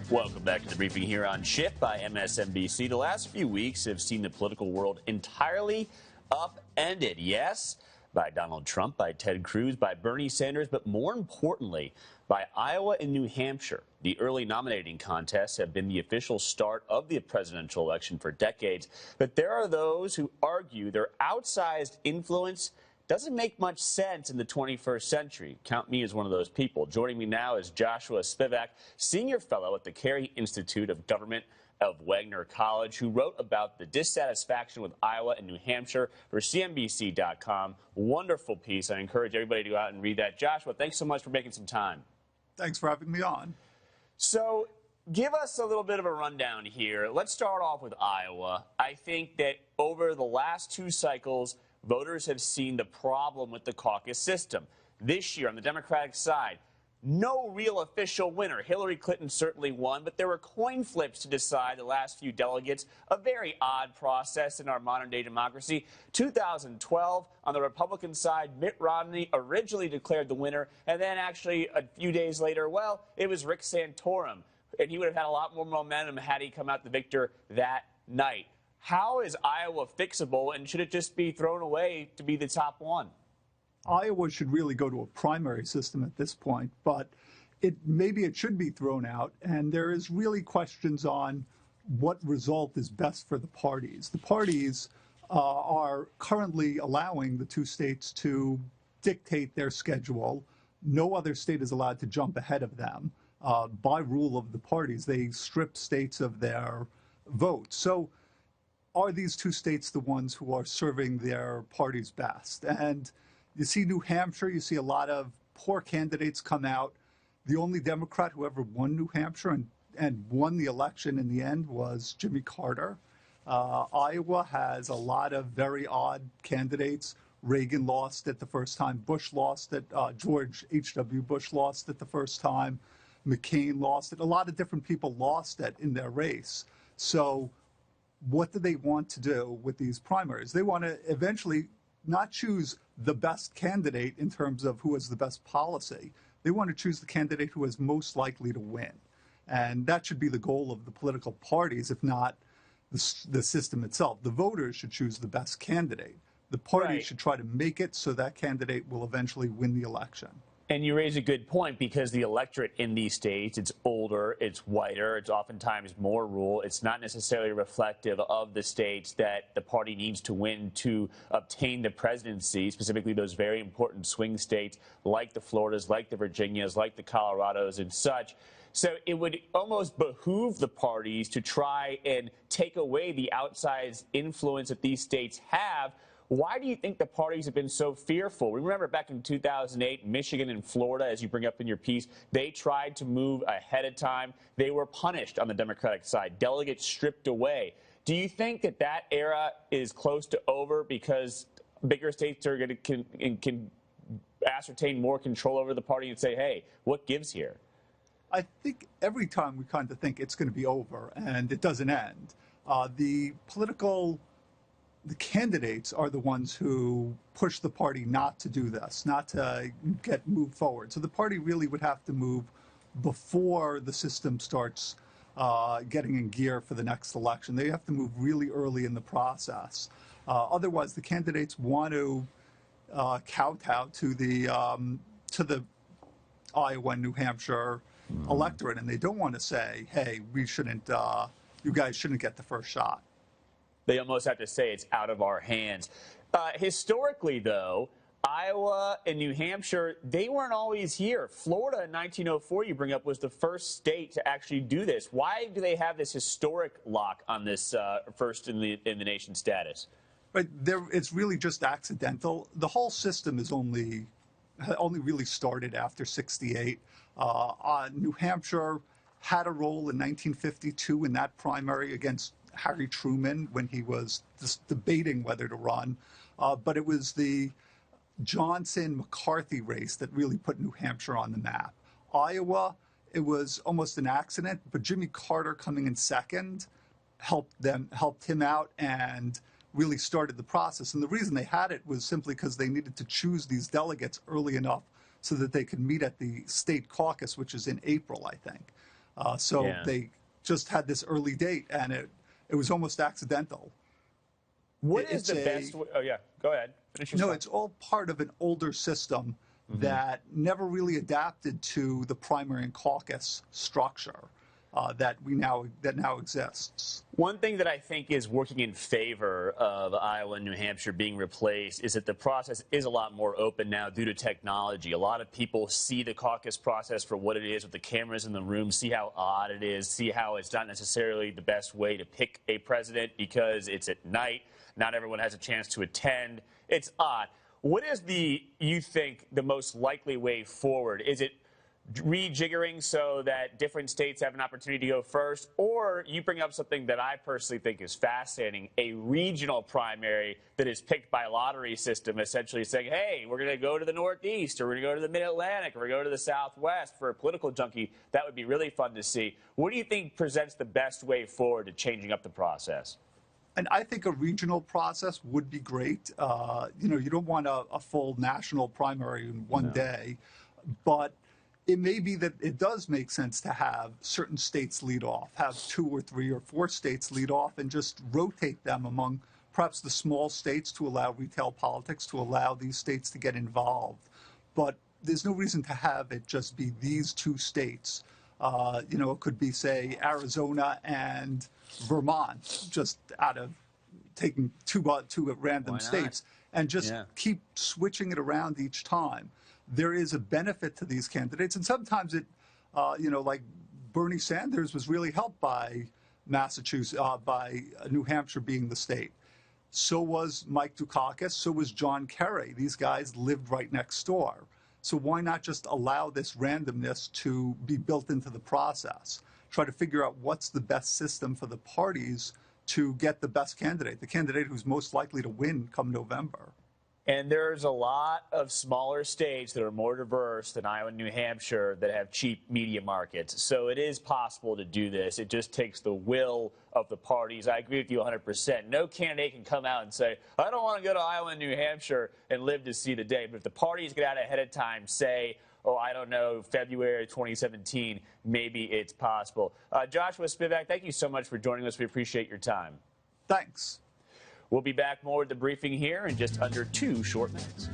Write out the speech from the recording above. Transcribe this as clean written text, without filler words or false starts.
Welcome back to the briefing here on Shift by MSNBC. The last few weeks have seen the political world entirely upended. Yes, by Donald Trump, by Ted Cruz, by Bernie Sanders, but more importantly, by Iowa and New Hampshire. The early nominating contests have been the official start of the presidential election for decades, but there are those who argue their outsized influence doesn't make much sense in the 21st century. Count me as one of those people. Joining me now is Joshua Spivak, Senior Fellow at the Carey Institute of Government of Wagner College, who wrote about the dissatisfaction with Iowa and New Hampshire for CNBC.com. Wonderful piece. I encourage everybody to go out and read that. Joshua, thanks so much for making some time. Thanks for having me on. So give us a little bit of a rundown here. Let's start off with Iowa. I think that over the last two cycles, voters have seen the problem with the caucus system. This year, on the Democratic side, no real official winner. Hillary Clinton certainly won, but there were coin flips to decide the last few delegates, a very odd process in our modern-day democracy. 2012, on the Republican side, Mitt Romney originally declared the winner, and then actually a few days later, well, it was Rick Santorum, and he would have had a lot more momentum had he come out the victor that night. How is Iowa fixable, and should it just be thrown away to be the top one? Iowa should really go to a primary system at this point, but maybe it should be thrown out, and there is really questions on what result is best for the parties. The parties are currently allowing the two states to dictate their schedule. No other state is allowed to jump ahead of them. By rule of the parties, they strip states of their votes. So are these two states the ones who are serving their parties best? And you see New Hampshire, you see a lot of poor candidates come out. The only Democrat who ever won New Hampshire and won the election in the end was Jimmy Carter. Iowa has a lot of very odd candidates. Reagan lost it the first time. Bush lost it. George H.W. Bush lost it the first time. McCain lost it. A lot of different people lost it in their race. So what do they want to do with these primaries? They want to eventually not choose the best candidate in terms of who has the best policy. They want to choose the candidate who is most likely to win. And that should be the goal of the political parties, if not the system itself. The voters should choose the best candidate. The parties should try to make it so that candidate will eventually win the election. And you raise a good point, because the electorate in these states, it's older, it's whiter, it's oftentimes more rural. It's not necessarily reflective of the states that the party needs to win to obtain the presidency, specifically those very important swing states like the Floridas, like the Virginias, like the Colorados and such. So it would almost behoove the parties to try and take away the outsized influence that these states have. Why do you think the parties have been so fearful? Remember back in 2008, Michigan and Florida, as you bring up in your piece, they tried to move ahead of time. They were punished on the Democratic side. Delegates stripped away. Do you think that that era is close to over because bigger states are going to can ascertain more control over the party and say, hey, what gives here? I think every time we kind of think it's going to be over, and it doesn't end. The candidates are the ones who push the party not to do this, not to get moved forward. So the party really would have to move before the system starts getting in gear for the next election. They have to move really early in the process. Otherwise, the candidates want to kowtow to the Iowa and New Hampshire electorate, and they don't want to say, hey, we shouldn't, you guys shouldn't get the first shot. They almost have to say it's out of our hands. Historically, though, Iowa and New Hampshire, they weren't always here. Florida in 1904, you bring up, was the first state to actually do this. Why do they have this historic lock on this first in the nation status? But it's really just accidental. The whole system is only really started after '68. New Hampshire had a role in 1952 in that primary against Harry Truman when he was just debating whether to run. But it was the Johnson-McCarthy race that really put New Hampshire on the map. Iowa, it was almost an accident, but Jimmy Carter coming in second helped him out and really started the process. And the reason they had it was simply because they needed to choose these delegates early enough so that they could meet at the state caucus, which is in April, I think. So Yeah. they just had this early date, and it was almost accidental. What is It's the best way? Oh, yeah. Go ahead. Finish your no, thought. it's all part of an older system that never really adapted to the primary and caucus structure that now exists. One thing that I think is working in favor of Iowa and New Hampshire being replaced is that the process is a lot more open now due to technology. A lot of people see the caucus process for what it is with the cameras in the room, see how odd it is, see how it's not necessarily the best way to pick a president because it's at night. Not everyone has a chance to attend. It's odd. What is you think the most likely way forward? Is it rejiggering so that different states have an opportunity to go first? Or you bring up something that I personally think is fascinating, a regional primary that is picked by lottery system, essentially saying, hey, we're going to go to the Northeast, or we're going to go to the Mid-Atlantic, or we're going to go to the Southwest for a political junkie. That would be really fun to see. What do you think presents the best way forward to changing up the process? And I think a regional process would be great. You don't want a full national primary in one day, but it may be that it does make sense to have certain states lead off, have 2 or 3 or 4 states lead off, and just rotate them among perhaps the small states to allow retail politics, to allow these states to get involved. But there's no reason to have it just be these 2 states. It could be, say, Arizona and Vermont, just out of taking two random states, and just keep switching it around each time. There is a benefit to these candidates, and sometimes like Bernie Sanders was really helped by Massachusetts, by New Hampshire being the state. So was Mike Dukakis, so was John Kerry. These guys lived right next door. So why not just allow this randomness to be built into the process? Try to figure out what's the best system for the parties to get the best candidate, the candidate who's most likely to win come November. And there's a lot of smaller states that are more diverse than Iowa and New Hampshire that have cheap media markets. So it is possible to do this. It just takes the will of the parties. I agree with you 100%. No candidate can come out and say, I don't want to go to Iowa and New Hampshire and live to see the day. But if the parties get out ahead of time, say, I don't know, February 2017, maybe it's possible. Joshua Spivak, thank you so much for joining us. We appreciate your time. Thanks. We'll be back more with the briefing here in just under 2 short minutes.